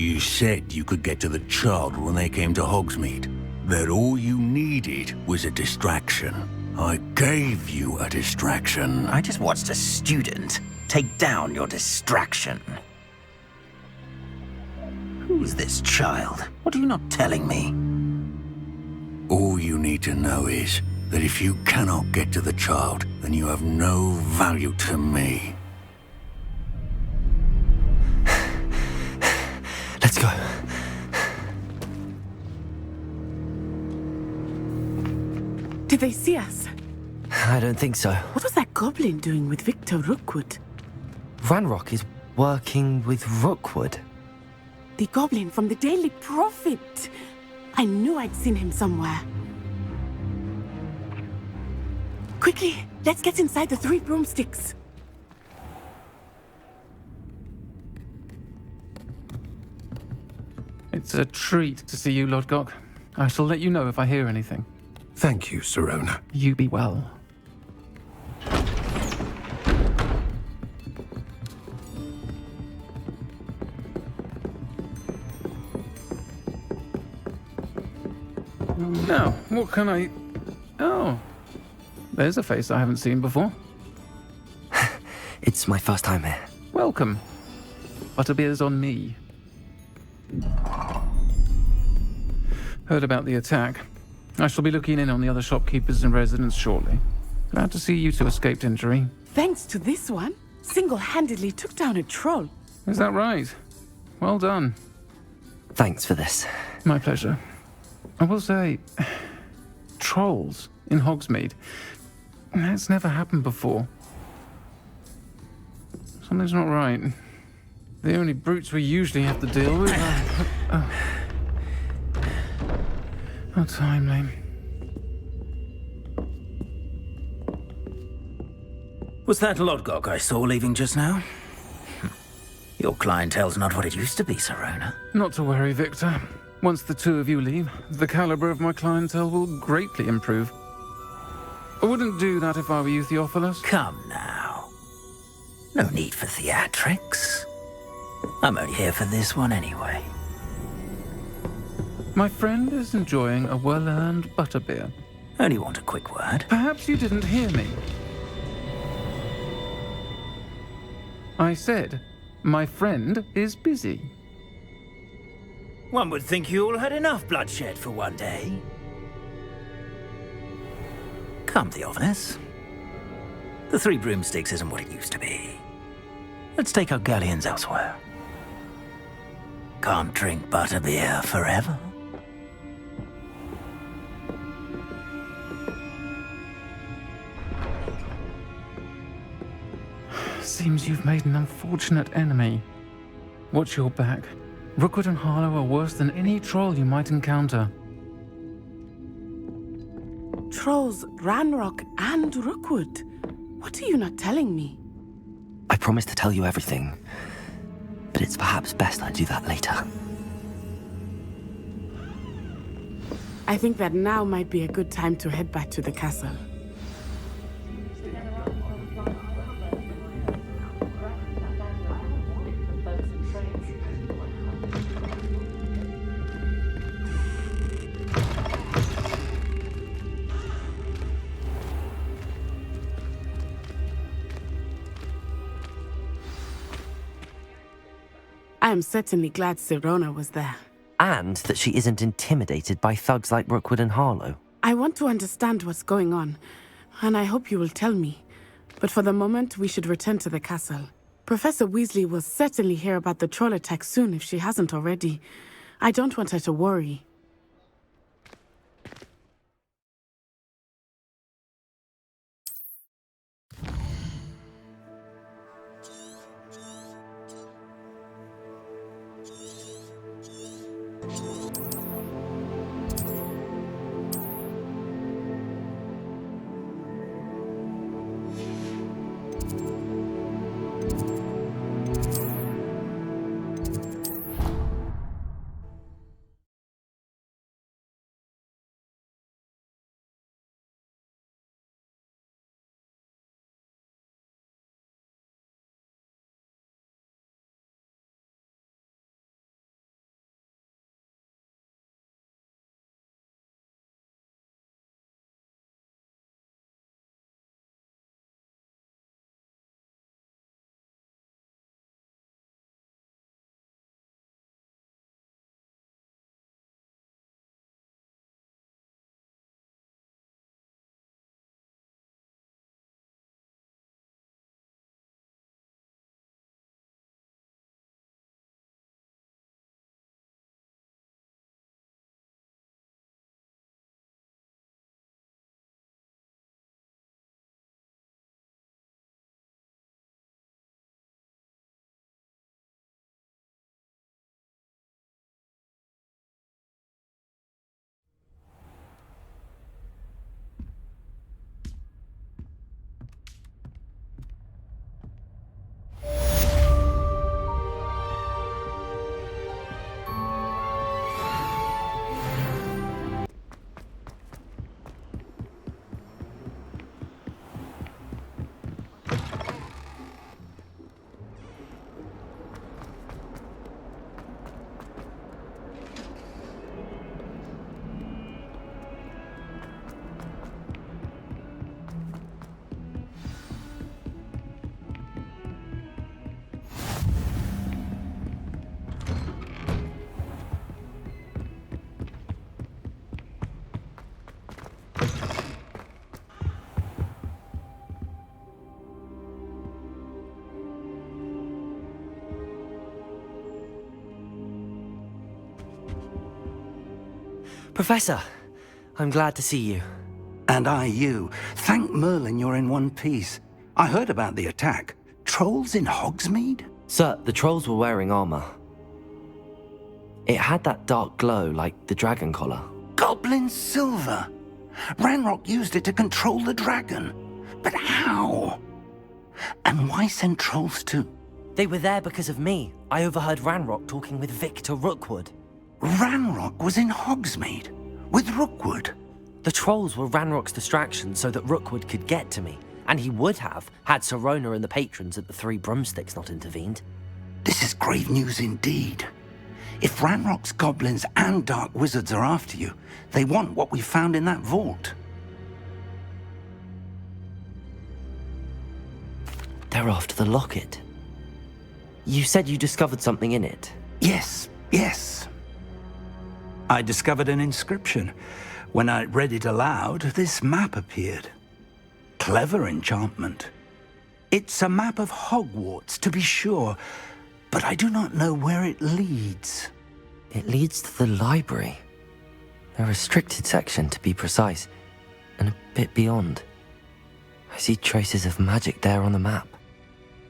You said you could get to the child when they came to Hogsmeade. That all you needed was a distraction. I gave you a distraction. I just watched a student take down your distraction. Who's this child? What are you not telling me? All you need to know is that if you cannot get to the child, then you have no value to me. Let's go. Did they see us? I don't think so. What was that goblin doing with Victor Rookwood? Ranrock is working with Rookwood. The goblin from the Daily Prophet. I knew I'd seen him somewhere. Quickly, let's get inside the 3 broomsticks. It's a treat to see you, Lodgok. I shall let you know if I hear anything. Thank you, Sirona. You be well. Now, what can I... Oh, there's a face I haven't seen before. It's my first time here. Welcome. Butterbeer's on me. Heard about the attack. I shall be looking in on the other shopkeepers and residents shortly. Glad to see you two escaped injury. Thanks to this one, single-handedly took down a troll. Is that right? Well done. Thanks for this. My pleasure. I will say, trolls in Hogsmeade. That's never happened before. Something's not right. The only brutes we usually have to deal with are... How timely. Was that Lodgok I saw leaving just now? Your clientele's not what it used to be, Sirona. Not to worry, Victor. Once the two of you leave, the caliber of my clientele will greatly improve. I wouldn't do that if I were you, Theophilus. Come now. No need for theatrics. I'm only here for this one anyway. My friend is enjoying a well-earned butterbeer. Only want a quick word. Perhaps you didn't hear me. I said, my friend is busy. One would think you all had enough bloodshed for one day. Come, Theophilus. The 3 broomsticks isn't what it used to be. Let's take our galleons elsewhere. Can't drink butterbeer forever. Seems you've made an unfortunate enemy. Watch your back. Rookwood and Harlow are worse than any troll you might encounter. Trolls, Ranrock, and Rookwood. What are you not telling me? I promise to tell you everything, but it's perhaps best I do that later. I think that now might be a good time to head back to the castle. I am certainly glad Sirona was there. And that she isn't intimidated by thugs like Rookwood and Harlow. I want to understand what's going on, and I hope you will tell me. But for the moment, we should return to the castle. Professor Weasley will certainly hear about the troll attack soon if she hasn't already. I don't want her to worry. Professor, I'm glad to see you. And I you. Thank Merlin you're in one piece. I heard about the attack. Trolls in Hogsmeade? Sir, the trolls were wearing armor. It had that dark glow like the dragon collar. Goblin silver. Ranrock used it to control the dragon. But how? And why send trolls to... They were there because of me. I overheard Ranrock talking with Victor Rookwood. Ranrock was in Hogsmeade with Rookwood. The trolls were Ranrock's distraction so that Rookwood could get to me, and he would have had Sirona and the patrons at the Three Broomsticks not intervened. This is grave news indeed. If Ranrock's goblins and dark wizards are after you, they want what we found in that vault. They're after the locket. You said you discovered something in it. Yes. I discovered an inscription. When I read it aloud, this map appeared. Clever enchantment. It's a map of Hogwarts, to be sure, but I do not know where it leads. It leads to the library. A restricted section, to be precise, and a bit beyond. I see traces of magic there on the map.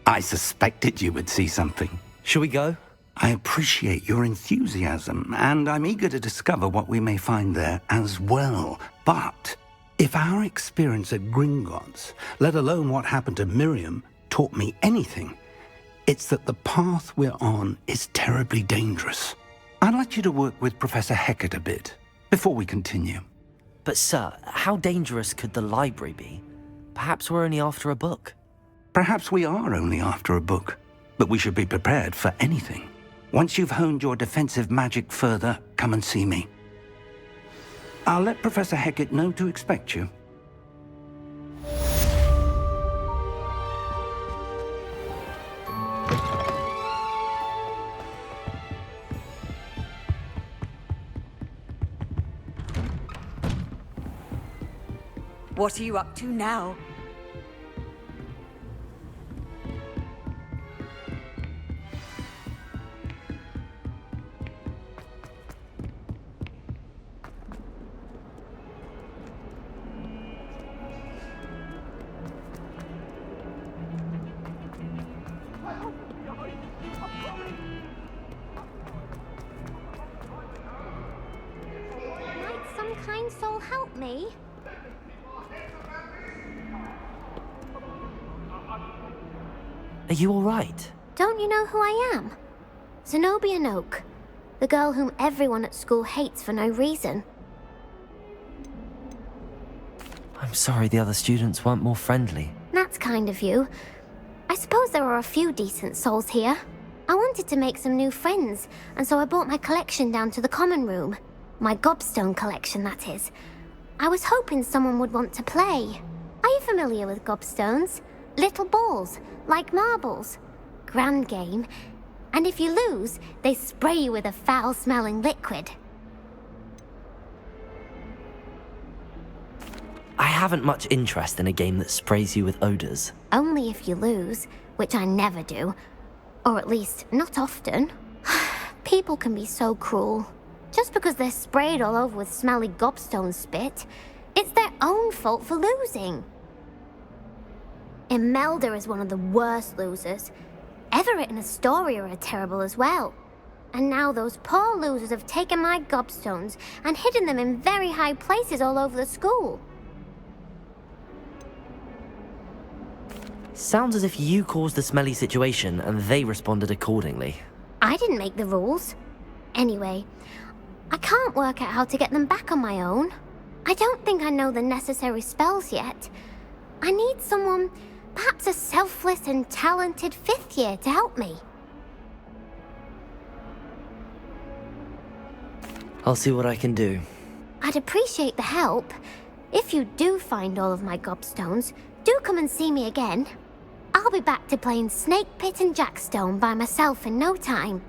I suspected you would see something. Shall we go? I appreciate your enthusiasm, and I'm eager to discover what we may find there as well. But if our experience at Gringotts, let alone what happened to Miriam, taught me anything, it's that the path we're on is terribly dangerous. I'd like you to work with Professor Hecat a bit before we continue. But sir, how dangerous could the library be? Perhaps we're only after a book. Perhaps we are only after a book, but we should be prepared for anything. Once you've honed your defensive magic further, come and see me. I'll let Professor Hecat know to expect you. What are you up to now? Might some kind soul help me? Are you all right? Don't you know who I am? Zenobia Noak, the girl whom everyone at school hates for no reason. I'm sorry the other students weren't more friendly. That's kind of you. I suppose there are a few decent souls here. I wanted to make some new friends, and so I brought my collection down to the common room. My gobstone collection, that is. I was hoping someone would want to play. Are you familiar with gobstones? Little balls, like marbles. Grand game. And if you lose, they spray you with a foul-smelling liquid. I haven't much interest in a game that sprays you with odors. Only if you lose, which I never do. Or at least, not often. People can be so cruel. Just because they're sprayed all over with smelly gobstone spit, it's their own fault for losing. Imelda is one of the worst losers. Everett and Astoria are terrible as well. And now those poor losers have taken my gobstones and hidden them in very high places all over the school. Sounds as if you caused the smelly situation and they responded accordingly. I didn't make the rules. Anyway, I can't work out how to get them back on my own. I don't think I know the necessary spells yet. I need someone, perhaps a selfless and talented fifth year to help me. I'll see what I can do. I'd appreciate the help. If you do find all of my gobstones, do come and see me again. I'll be back to playing Snake Pit and Jackstone by myself in no time.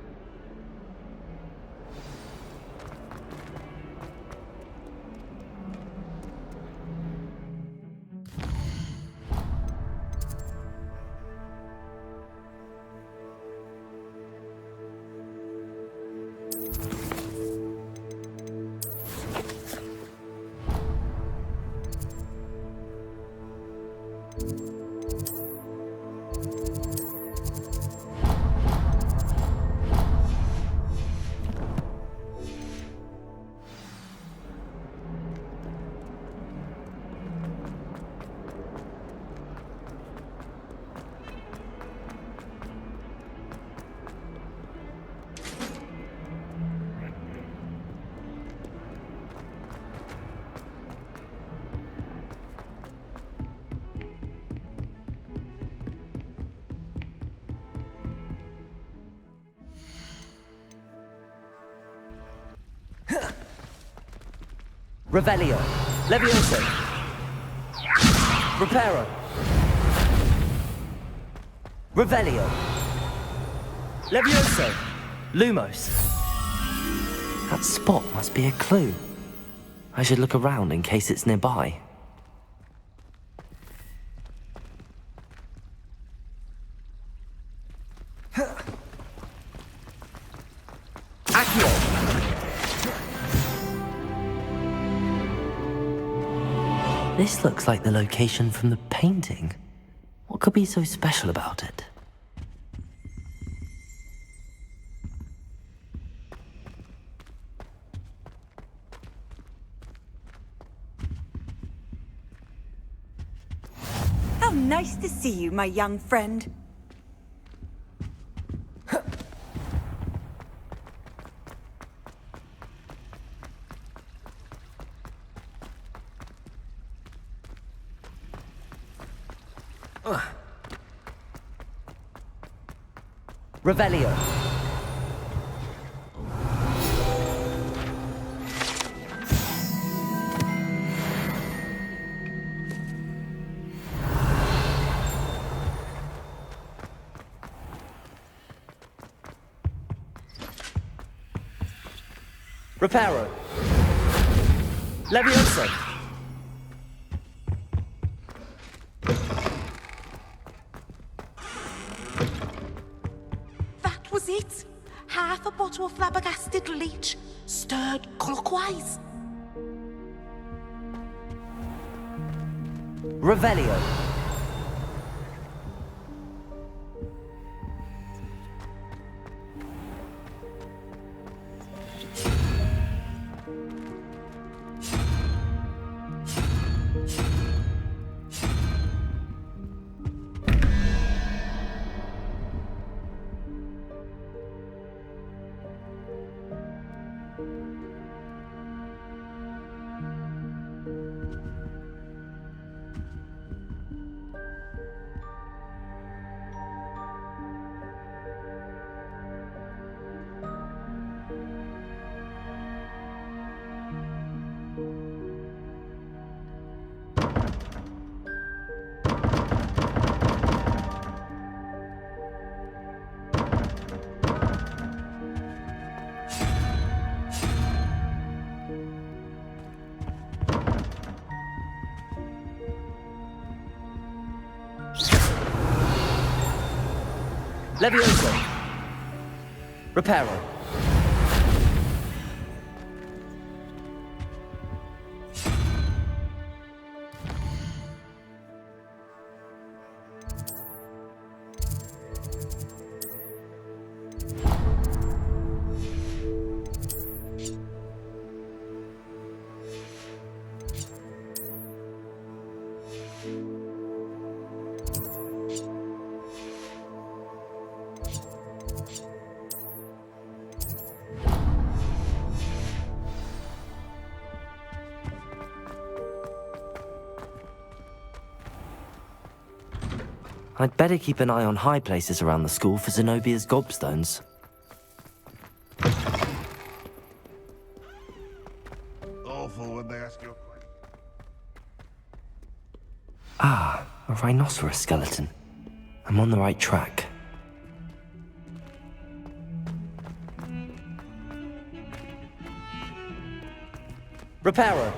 Revelio. Levioso. Reparo. Revelio. Levioso. Lumos. That spot must be a clue. I should look around in case it's nearby. Accio! This looks like the location from the painting. What could be so special about it? How nice to see you, my young friend. Revelio. Reparo. Levioso. That was it. Half a bottle of flabbergasted leech, stirred clockwise. Revelio. Levioso. Reparo. I'd better keep an eye on high places around the school for Zenobia's gobstones. Awful when they ask you a question. Ah, a rhinoceros skeleton. I'm on the right track. Reparo.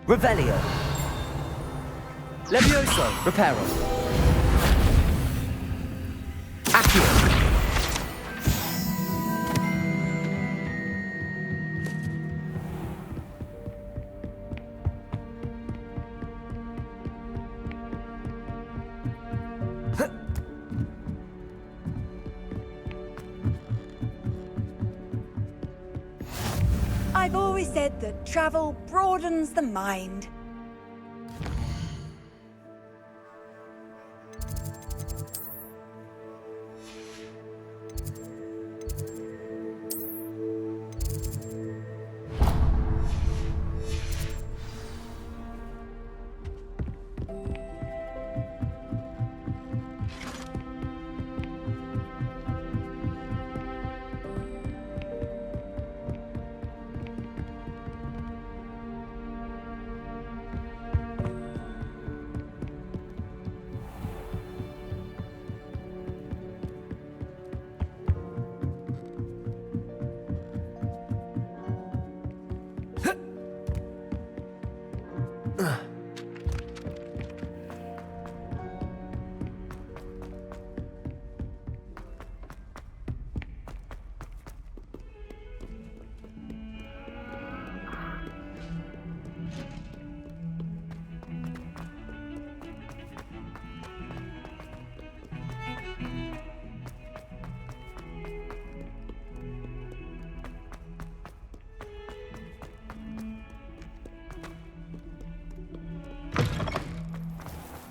Revelio. Levioso. Reparo. Accio. I've always said that travel broadens the mind.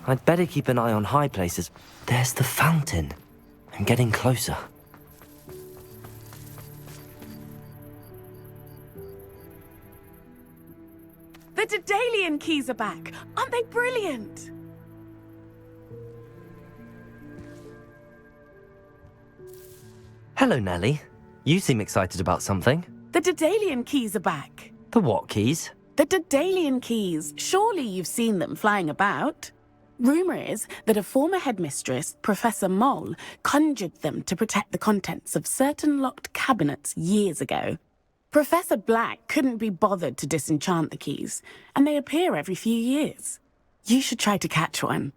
I'd better keep an eye on high places. There's the fountain. I'm getting closer. The Daedalian keys are back. Aren't they brilliant? Hello, Nellie. You seem excited about something. The Daedalian keys are back. The what keys? The Daedalian keys. Surely you've seen them flying about. Rumour is that a former headmistress, Professor Mole, conjured them to protect the contents of certain locked cabinets years ago. Professor Black couldn't be bothered to disenchant the keys, and they appear every few years. You should try to catch one.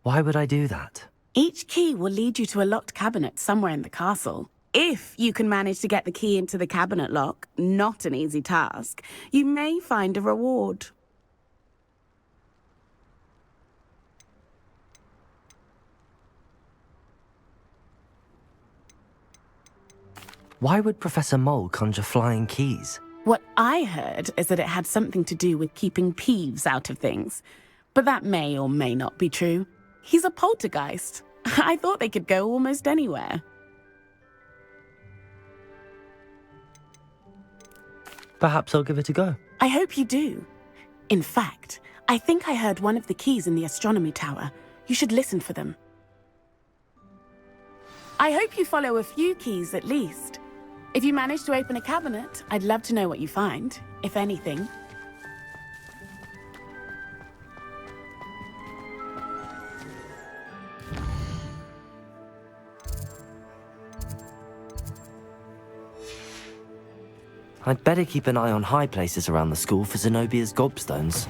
Why would I do that? Each key will lead you to a locked cabinet somewhere in the castle. If you can manage to get the key into the cabinet lock, not an easy task, you may find a reward. Why would Professor Mole conjure flying keys? What I heard is that it had something to do with keeping Peeves out of things. But that may or may not be true. He's a poltergeist. I thought they could go almost anywhere. Perhaps I'll give it a go. I hope you do. In fact, I think I heard one of the keys in the astronomy tower. You should listen for them. I hope you follow a few keys at least. If you manage to open a cabinet, I'd love to know what you find, if anything. I'd better keep an eye on high places around the school for Zenobia's gobstones.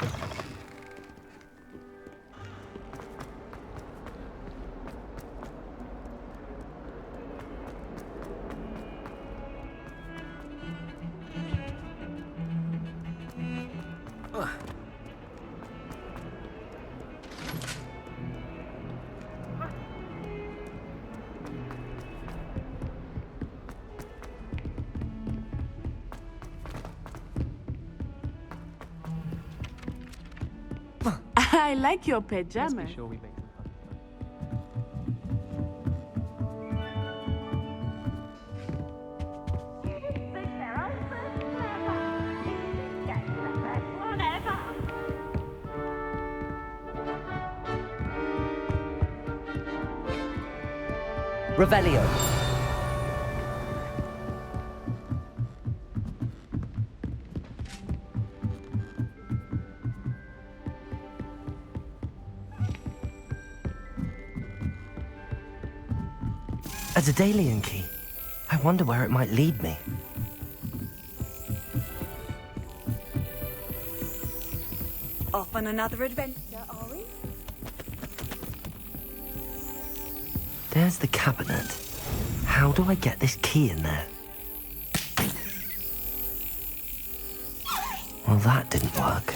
I like your pajamas. Revelio. A Daedalian key. I wonder where it might lead me. Off on another adventure, are we? There's the cabinet. How do I get this key in there? Well, that didn't work.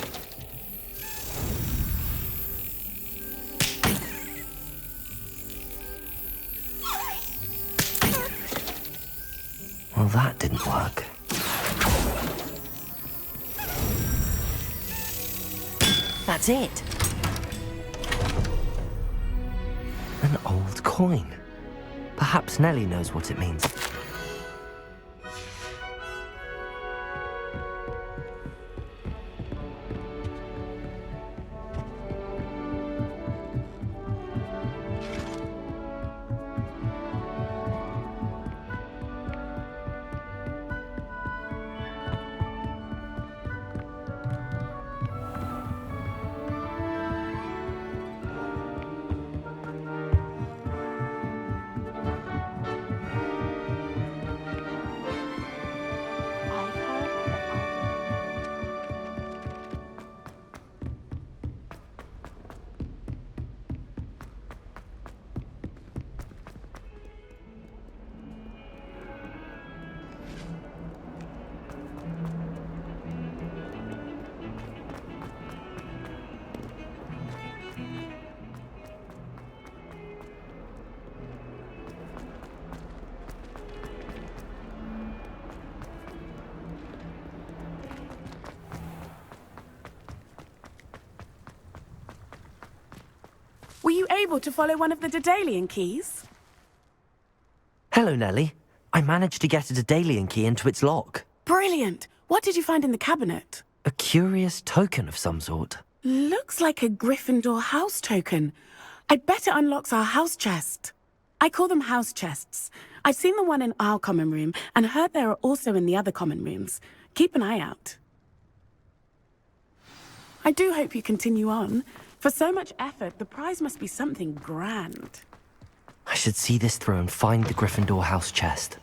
Well, that didn't work. That's it. An old coin. Perhaps Nellie knows what it means. Were you able to follow one of the Daedalian keys? Hello, Nellie. I managed to get a Daedalian key into its lock. Brilliant! What did you find in the cabinet? A curious token of some sort. Looks like a Gryffindor house token. I'd bet it unlocks our house chest. I call them house chests. I've seen the one in our common room and heard there are also in the other common rooms. Keep an eye out. I do hope you continue on. For so much effort, the prize must be something grand. I should see this through and find the Gryffindor house chest.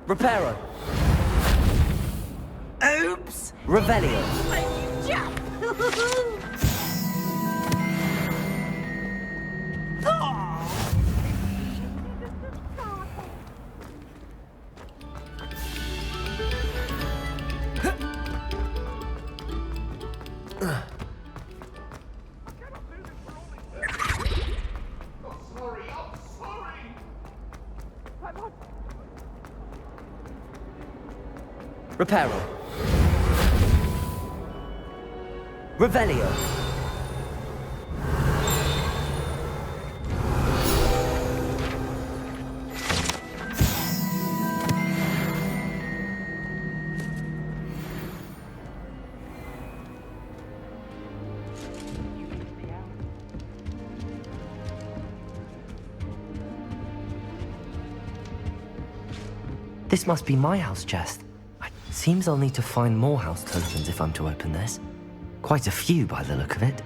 Reparo. Oops! Revelio. Reparo. Revelio. This must be my house chest. Seems I'll need to find more house tokens if I'm to open this. Quite a few by the look of it.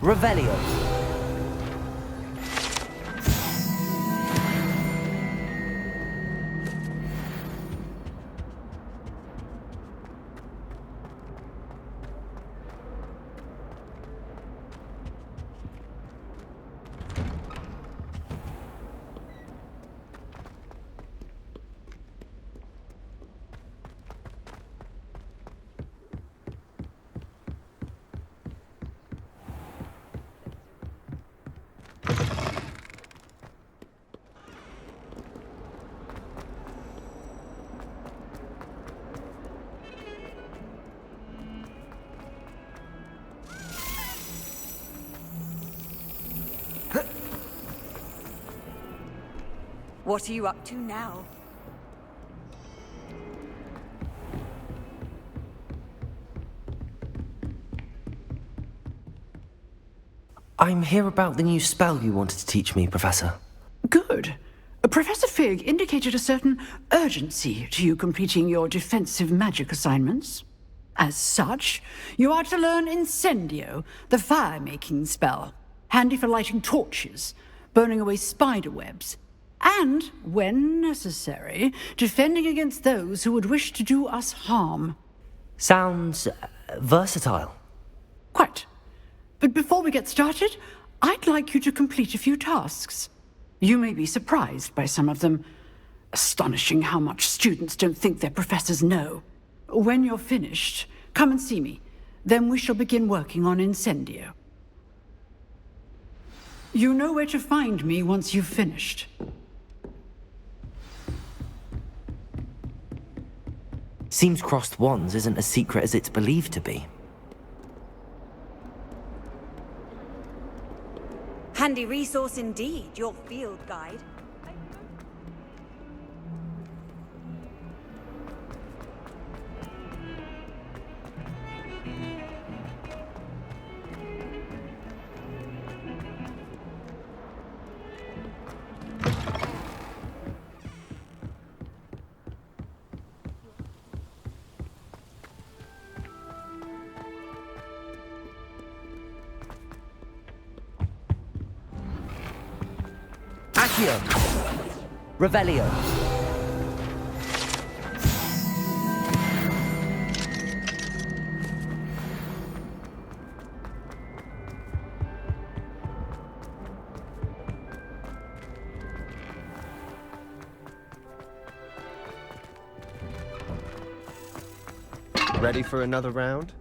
Revelio. What are you up to now? I'm here about the new spell you wanted to teach me, Professor. Good. Professor Fig indicated a certain urgency to you completing your defensive magic assignments. As such, you are to learn Incendio, the fire-making spell, handy for lighting torches, burning away spider webs, and, when necessary, defending against those who would wish to do us harm. Sounds versatile. Quite. But before we get started, I'd like you to complete a few tasks. You may be surprised by some of them. Astonishing how much students don't think their professors know. When you're finished, come and see me. Then we shall begin working on Incendio. You know where to find me once you've finished. Seems crossed wands isn't as secret as it's believed to be. Handy resource indeed, your field guide. Accio! Revelio! Ready for another round?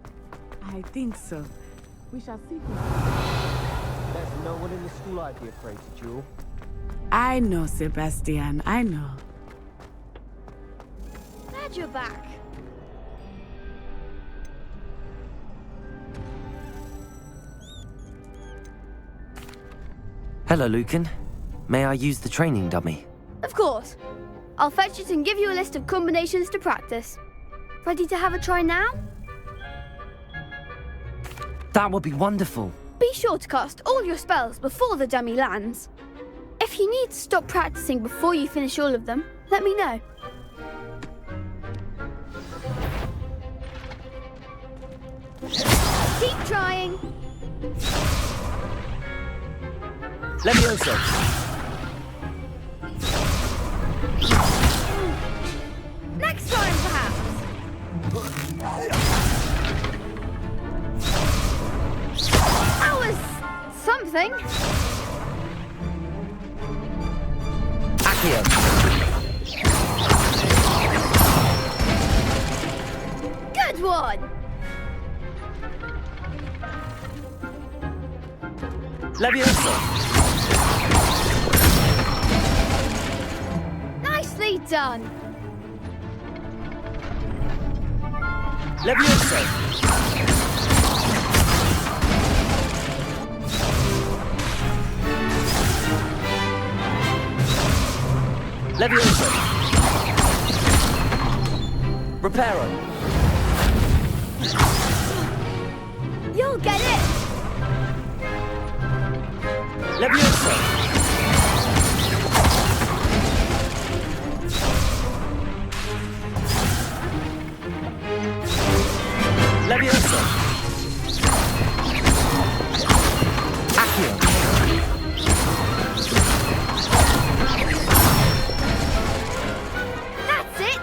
I think so. We shall see. There's no one in the school I'd be afraid to duel. I know, Sebastian. I know. Glad you're back. Hello, Lucan. May I use the training dummy? Of course. I'll fetch it and give you a list of combinations to practice. Ready to have a try now? That would be wonderful. Be sure to cast all your spells before the dummy lands. If you need to stop practicing before you finish all of them, let me know. Keep trying. Levioso! Next time, perhaps. That was something. Accio! Good one. Levioso! Nicely done. Levioso! Levioso! Reparo! You'll get it. Levioso! Levioso! Accio! That's it.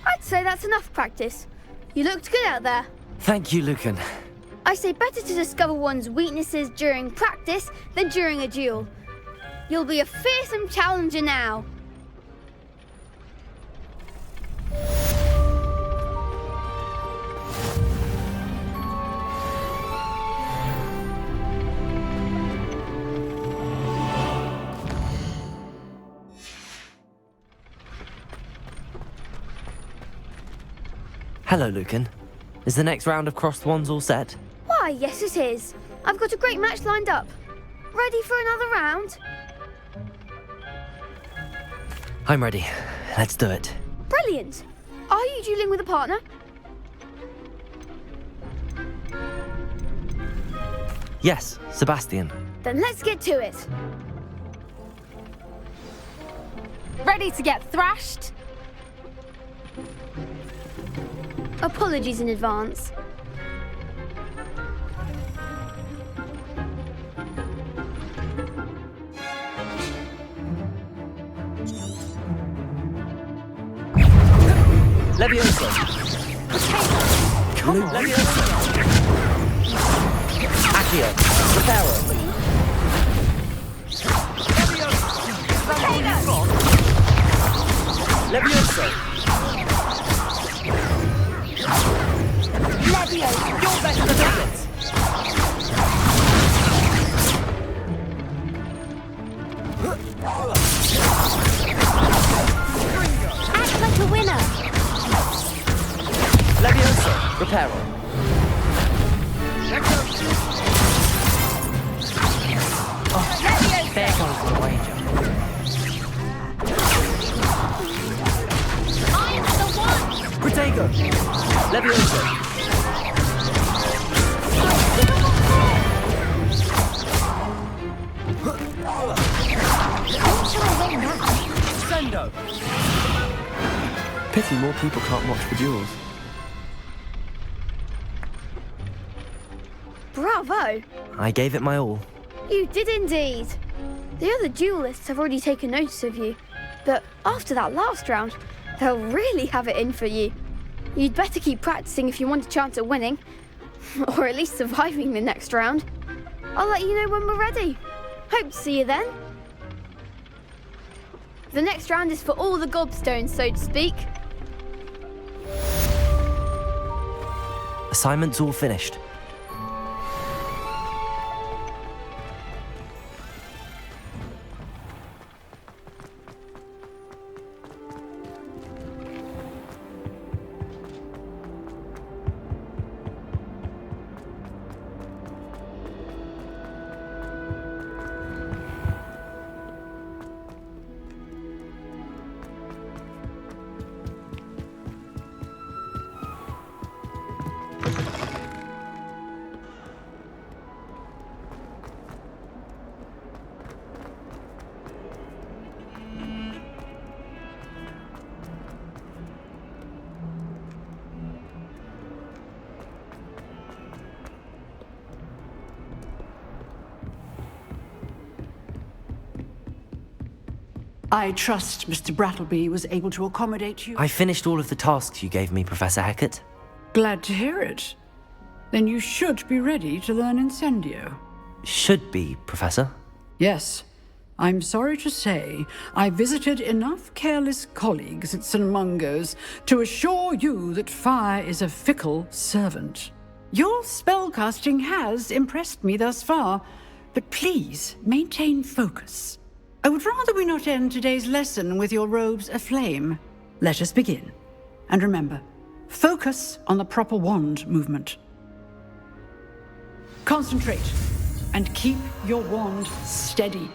I'd say that's enough practice. You looked good out there. Thank you, Lucan. I say better to discover one's weaknesses during practice than during a duel. You'll be a fearsome challenger now. Hello, Lucan. Is the next round of crossed wands all set? Why, yes it is. I've got a great match lined up. Ready for another round? I'm ready. Let's do it. Brilliant! Are you dueling with a partner? Yes, Sebastian. Then let's get to it. Ready to get thrashed? Apologies in advance. Levioso! Levioso! Accio! Reparo! Levioso! Levioso! You're better than it! Act like a winner! Levioso! Reparo! Oh, there goes the wager. I'm the one! Protego! Levioso! Sendo! Pity more people can't watch the duels. Bravo! I gave it my all. You did indeed. The other duelists have already taken notice of you, but after that last round, they'll really have it in for you. You'd better keep practicing if you want a chance at winning, or at least surviving the next round. I'll let you know when we're ready. Hope to see you then. The next round is for all the gobstones, so to speak. Assignment's all finished. I trust Mr. Brattleby was able to accommodate you. I finished all of the tasks you gave me, Professor Hecat. Glad to hear it. Then you should be ready to learn Incendio. Should be, Professor. Yes. I'm sorry to say, I visited enough careless colleagues at St. Mungo's to assure you that fire is a fickle servant. Your spellcasting has impressed me thus far, but please maintain focus. I would rather we not end today's lesson with your robes aflame. Let us begin. And remember, focus on the proper wand movement. Concentrate, and keep your wand steady.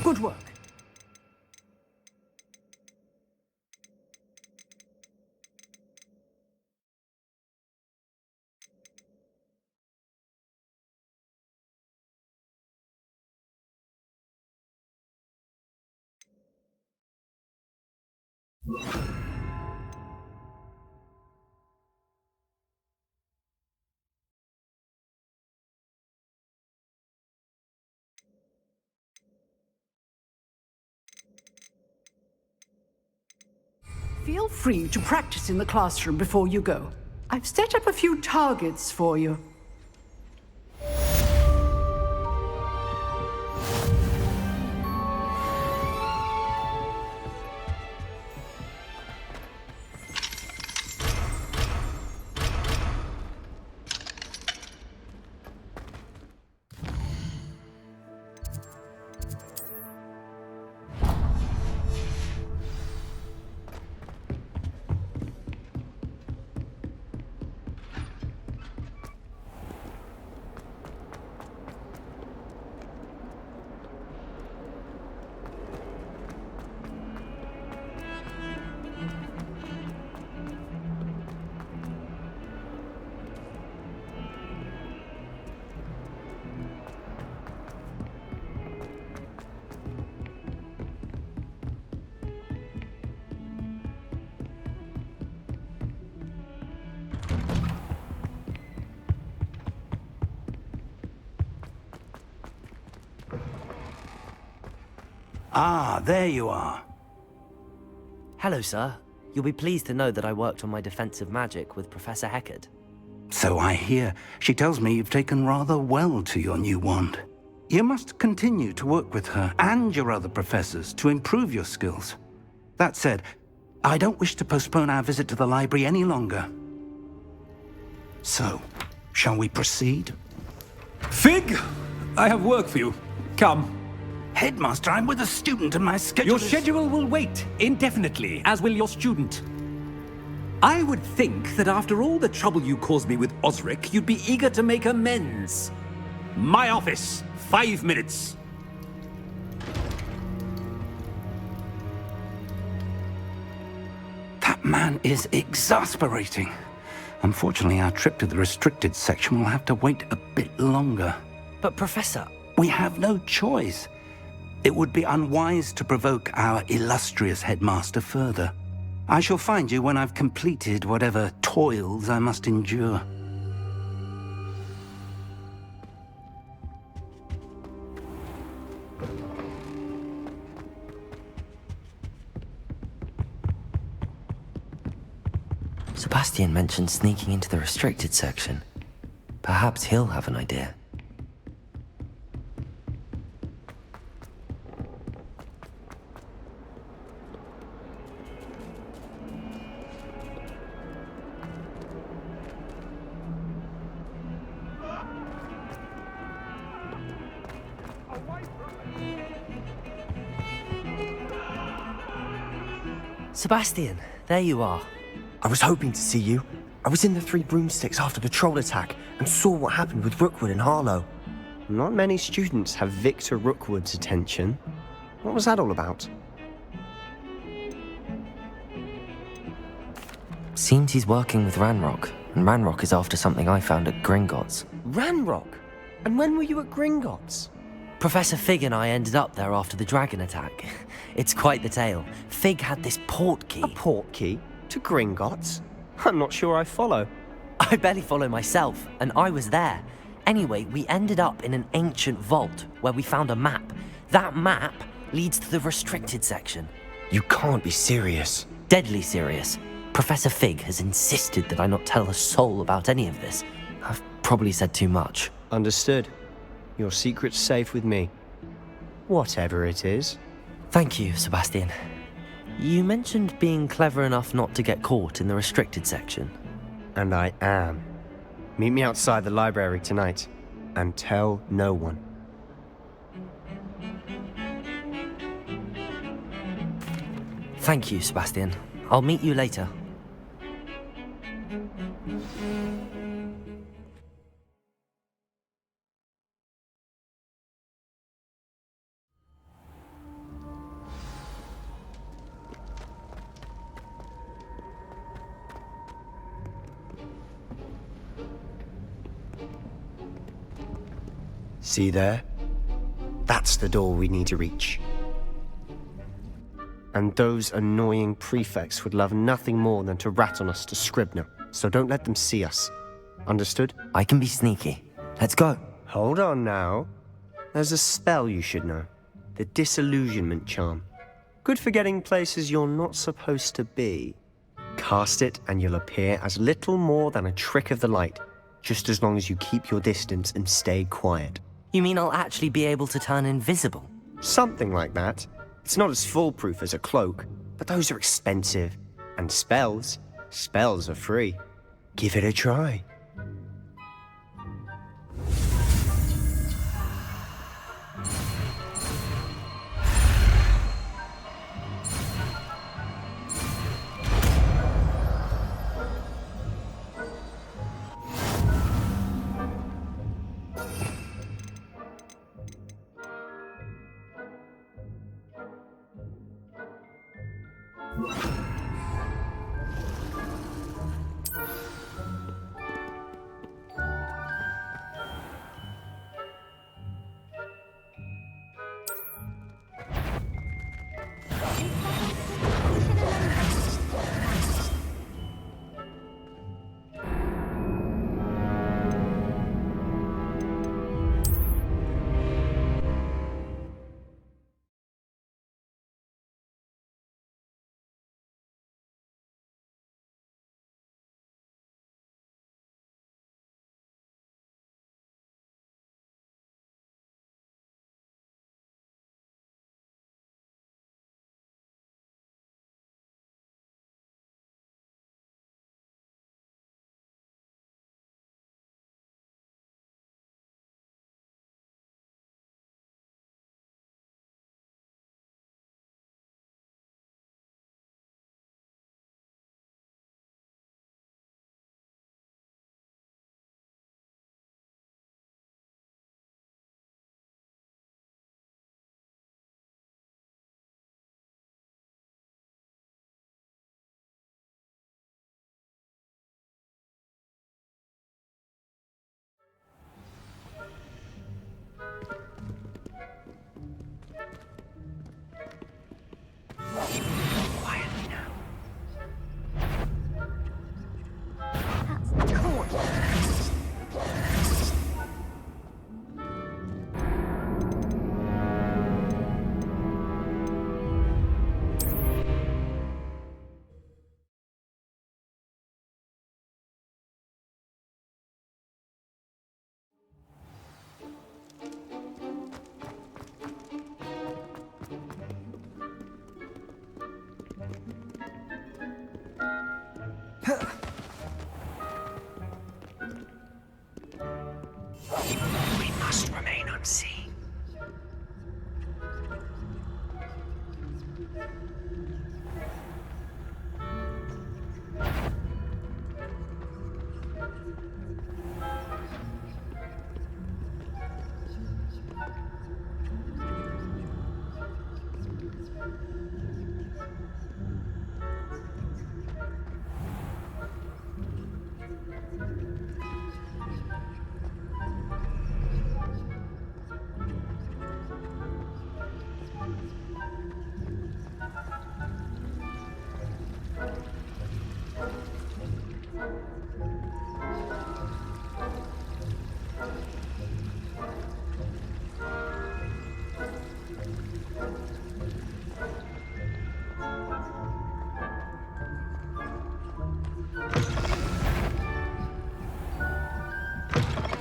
Good work. Feel free to practice in the classroom before you go. I've set up a few targets for you. Ah, there you are. Hello, sir. You'll be pleased to know that I worked on my defensive magic with Professor Heckard. So I hear. She tells me you've taken rather well to your new wand. You must continue to work with her and your other professors to improve your skills. That said, I don't wish to postpone our visit to the library any longer. So, shall we proceed? Fig! I have work for you. Come. Headmaster, I'm with a student and my schedule Your schedule will wait indefinitely, as will your student. I would think that after all the trouble you caused me with Osric, you'd be eager to make amends. My office, 5 minutes. That man is exasperating. Unfortunately, our trip to the restricted section will have to wait a bit longer. But, Professor... We have no choice. It would be unwise to provoke our illustrious headmaster further. I shall find you when I've completed whatever toils I must endure. Sebastian mentioned sneaking into the restricted section. Perhaps he'll have an idea. Sebastian, there you are. I was hoping to see you. I was in the Three Broomsticks after the troll attack and saw what happened with Rookwood and Harlow. Not many students have Victor Rookwood's attention. What was that all about? Seems he's working with Ranrock, and Ranrock is after something I found at Gringotts. Ranrock? And when were you at Gringotts? Professor Fig and I ended up there after the dragon attack. It's quite the tale. Fig had this port key. A port key? To Gringotts? I'm not sure I follow. I barely follow myself, and I was there. Anyway, we ended up in an ancient vault where we found a map. That map leads to the restricted section. You can't be serious. Deadly serious. Professor Fig has insisted that I not tell a soul about any of this. I've probably said too much. Understood. Your secret's safe with me. Whatever it is. Thank you, Sebastian. You mentioned being clever enough not to get caught in the restricted section. And I am. Meet me outside the library tonight, and tell no one. Thank you, Sebastian. I'll meet you later. See there? That's the door we need to reach. And those annoying prefects would love nothing more than to rat on us to Scribner, so don't let them see us. Understood? I can be sneaky. Let's go. Hold on now. There's a spell you should know. The Disillusionment Charm. Good for getting places you're not supposed to be. Cast it and you'll appear as little more than a trick of the light, just as long as you keep your distance and stay quiet. You mean I'll actually be able to turn invisible? Something like that. It's not as foolproof as a cloak, but those are expensive. And spells are free. Give it a try.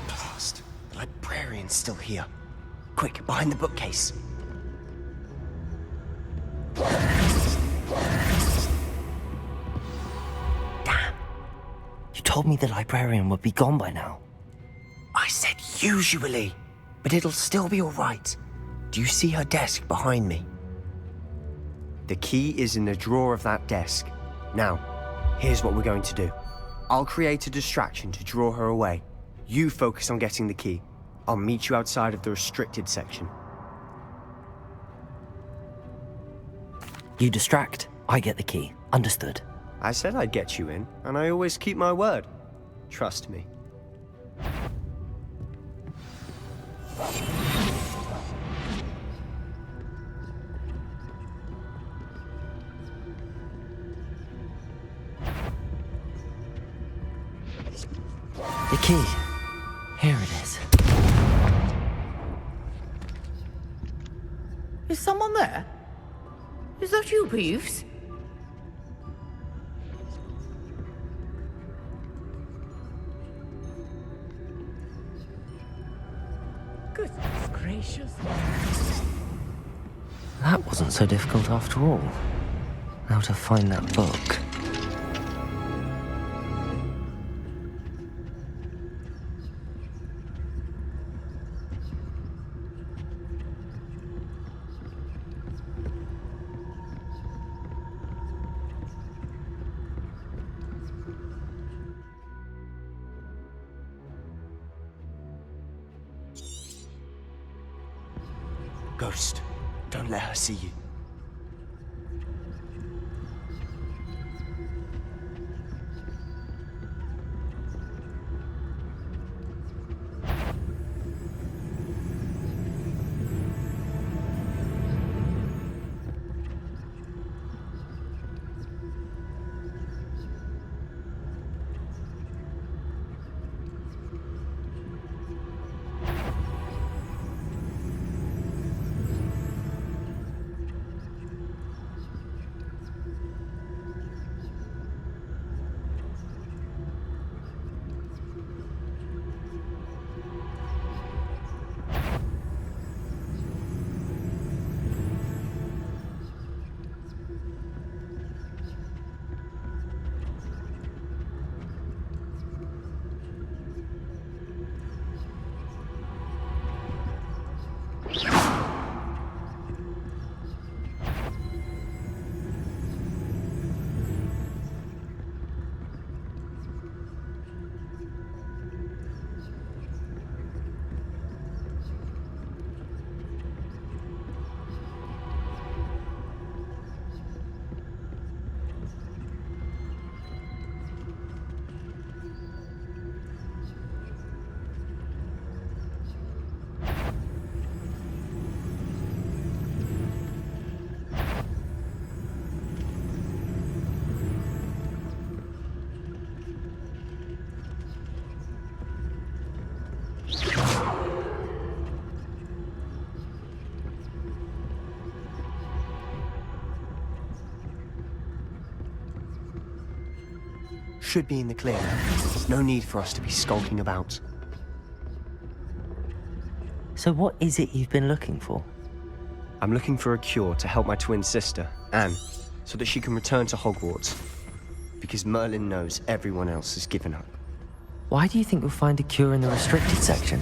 Blast. The librarian's still here. Quick, behind the bookcase. Damn. You told me the librarian would be gone by now. I said usually, but it'll still be all right. Do you see her desk behind me? The key is in the drawer of that desk. Now, here's what we're going to do. I'll create a distraction to draw her away. You focus on getting the key. I'll meet you outside of the restricted section. You distract, I get the key. Understood. I said I'd get you in, and I always keep my word. Trust me. The key. Here it is. Is someone there? Is that you, Peeves? Goodness gracious. That wasn't so difficult after all. Now to find that book. Ghost, don't let her see you. Should be in the clear now. No need for us to be skulking about. So what is it you've been looking for? I'm looking for a cure to help my twin sister, Anne, so that she can return to Hogwarts. Because Merlin knows everyone else has given up. Why do you think you'll find a cure in the restricted section?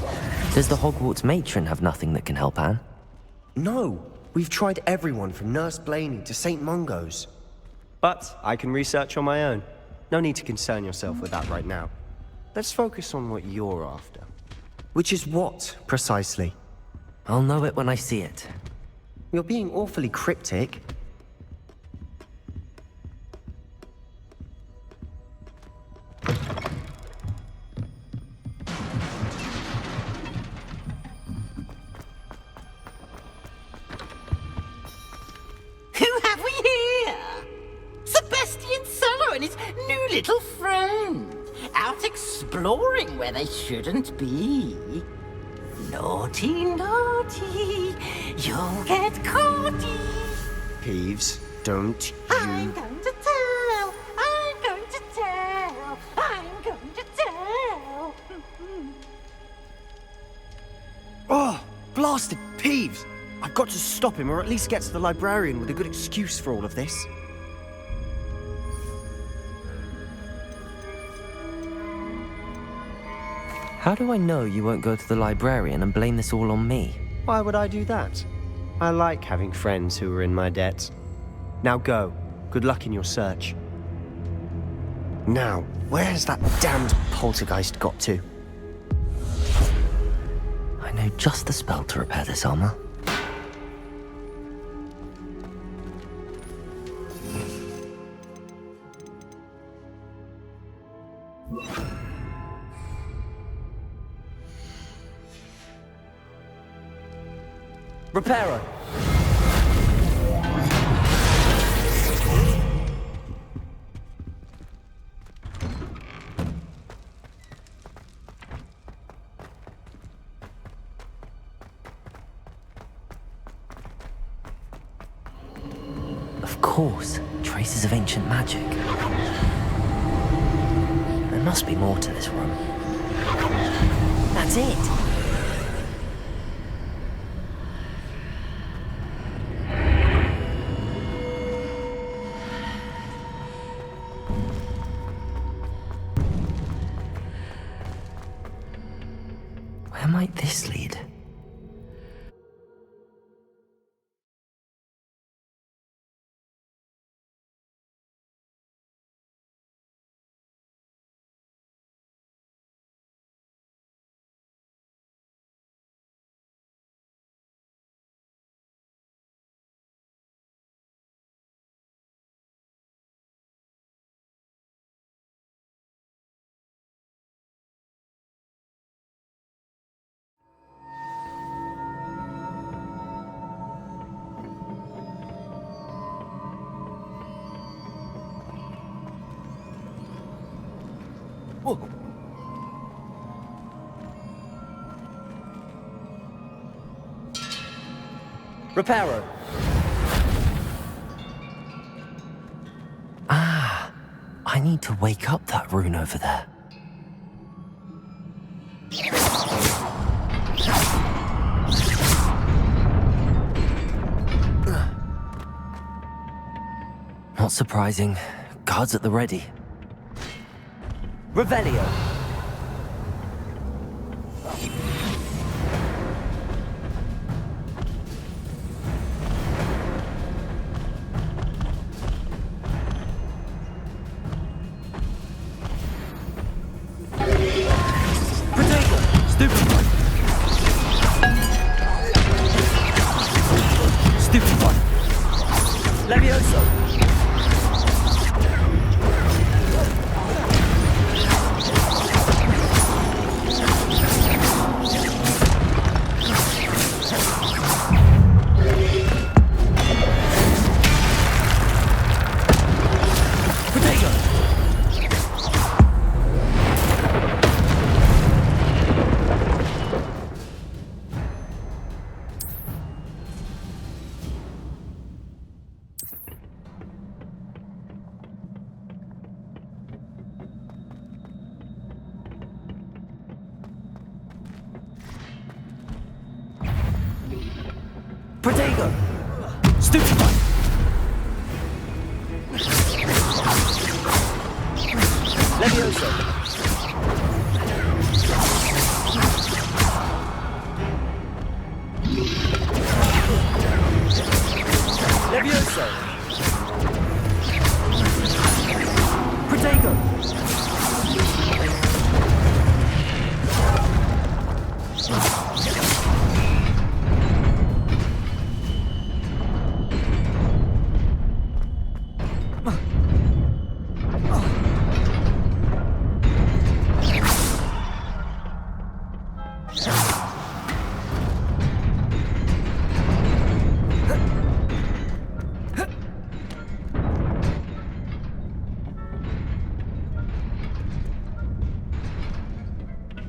Does the Hogwarts matron have nothing that can help Anne? No! We've tried everyone from Nurse Blaney to St. Mungo's. But I can research on my own. No need to concern yourself with that right now. Let's focus on what you're after. Which is what, precisely? I'll know it when I see it. You're being awfully cryptic. Who have we here? Sebastian Solo and his new little friend. Out exploring where they shouldn't be. Naughty, naughty, you'll get caughty. Peeves, don't I'm going to tell, I'm going to tell, I'm going to tell. Oh, blasted Peeves! I've got to stop him, or at least get to the librarian with a good excuse for all of this. How do I know you won't go to the librarian and blame this all on me? Why would I do that? I like having friends who are in my debt. Now go. Good luck in your search. Now, where's that damned poltergeist got to? I know just the spell to repair this armor. Reparo! Of course, traces of ancient magic. There must be more to this room. That's it! Where might this lead? Whoa. Reparo. Ah, I need to wake up that rune over there. Not surprising. Guards at the ready. Revelio. Protego! Stupefy! Levioso! Levioso! Protego!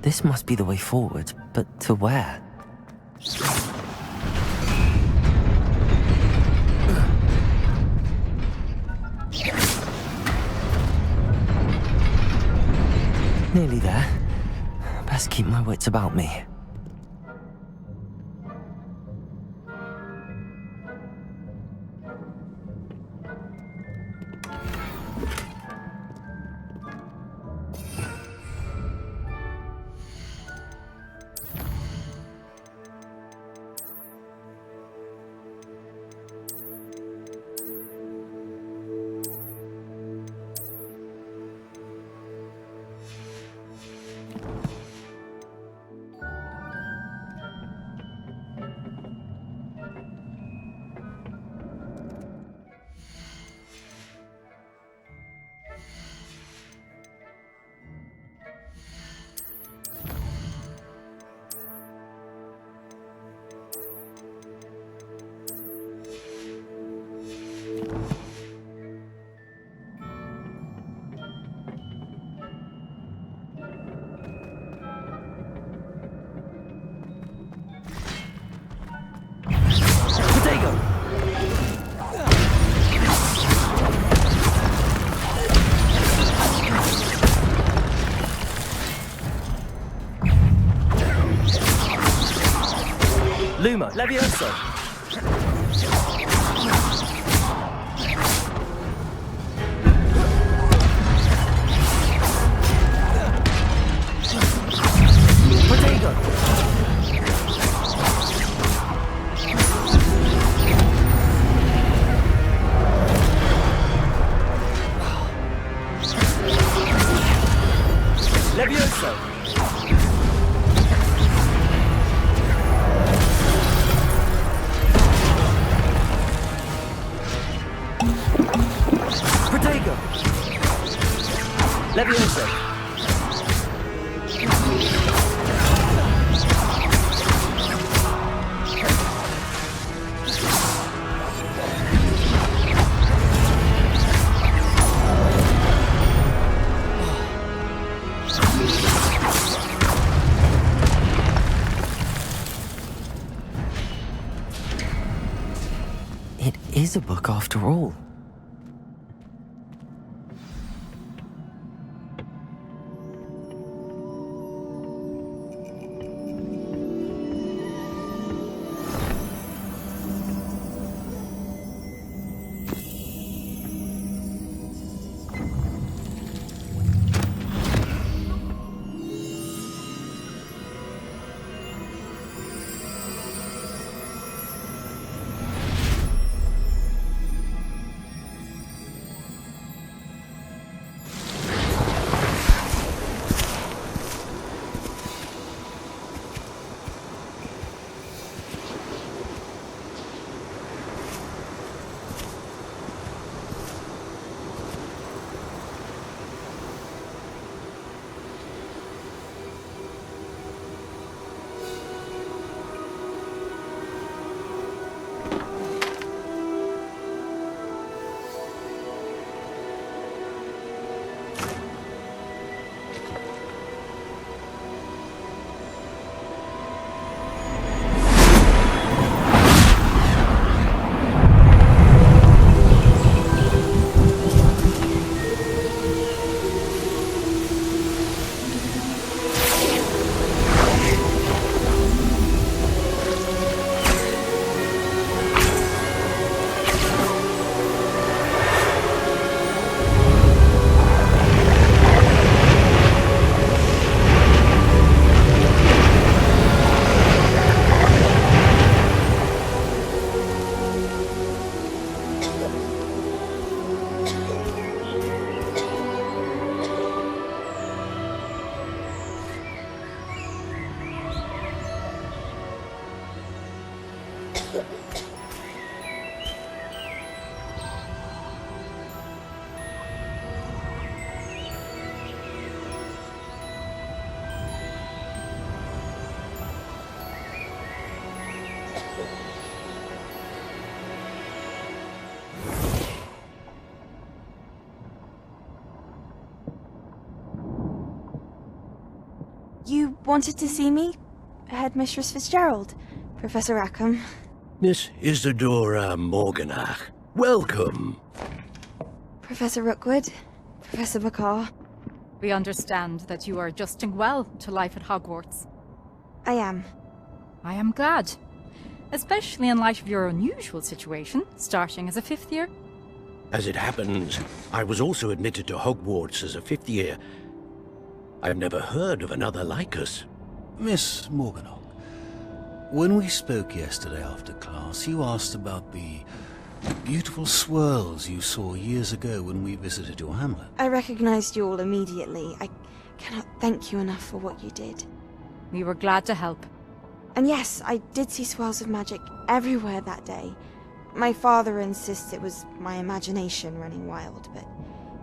This must be the way forward, but to where? Nearly there. Best keep my wits about me. Luma, Levioso! Protego! Levioso! Protego! Levioso! It is a book after all. You wanted to see me? Headmistress Fitzgerald, Professor Rackham. Miss Isadora Morganach, welcome. Professor Rookwood, Professor Bakar. We understand that you are adjusting well to life at Hogwarts. I am. I am glad. Especially in light of your unusual situation, starting as a 5th year. As it happens, I was also admitted to Hogwarts as a 5th year. I've never heard of another like us. Miss Morganach, when we spoke yesterday after class, you asked about the beautiful swirls you saw years ago when we visited your hamlet. I recognized you all immediately. I cannot thank you enough for what you did. We were glad to help. And yes, I did see swirls of magic everywhere that day. My father insists it was my imagination running wild, but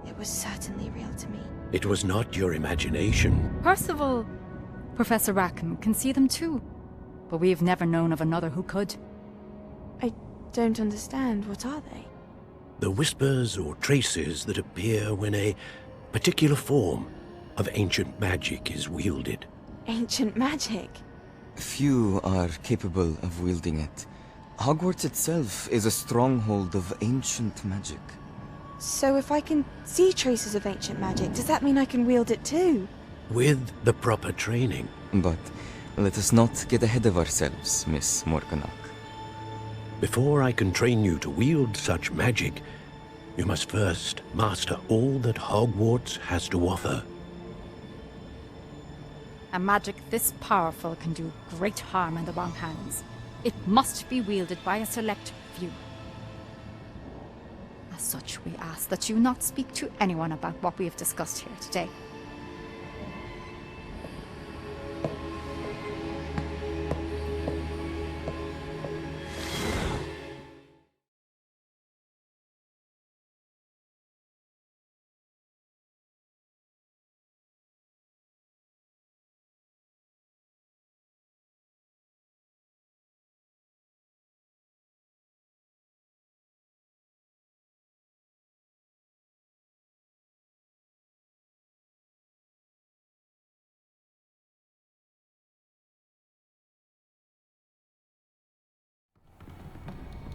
it was certainly real to me. It was not your imagination. Percival, Professor Rackham can see them too. But we've never known of another who could. I don't understand. What are they? The whispers or traces that appear when a particular form of ancient magic is wielded. Ancient magic? Few are capable of wielding it. Hogwarts itself is a stronghold of ancient magic. So if I can see traces of ancient magic, does that mean I can wield it too? With the proper training. But let us not get ahead of ourselves, Miss Morganach. Before I can train you to wield such magic, you must first master all that Hogwarts has to offer. A magic this powerful can do great harm in the wrong hands. It must be wielded by a select few. As such, we ask that you not speak to anyone about what we have discussed here today.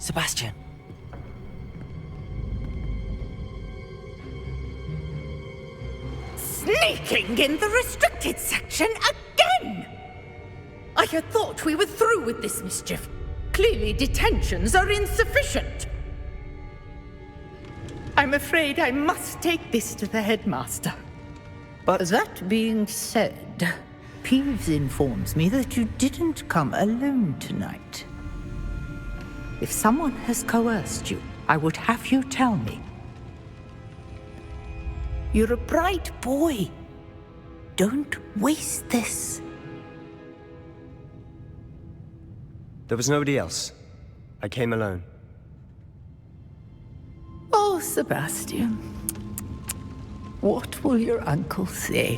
Sebastian. Sneaking in the restricted section again! I had thought we were through with this mischief. Clearly detentions are insufficient. I'm afraid I must take this to the headmaster. But that being said, Peeves informs me that you didn't come alone tonight. If someone has coerced you, I would have you tell me. You're a bright boy. Don't waste this. There was nobody else. I came alone. Oh, Sebastian. What will your uncle say?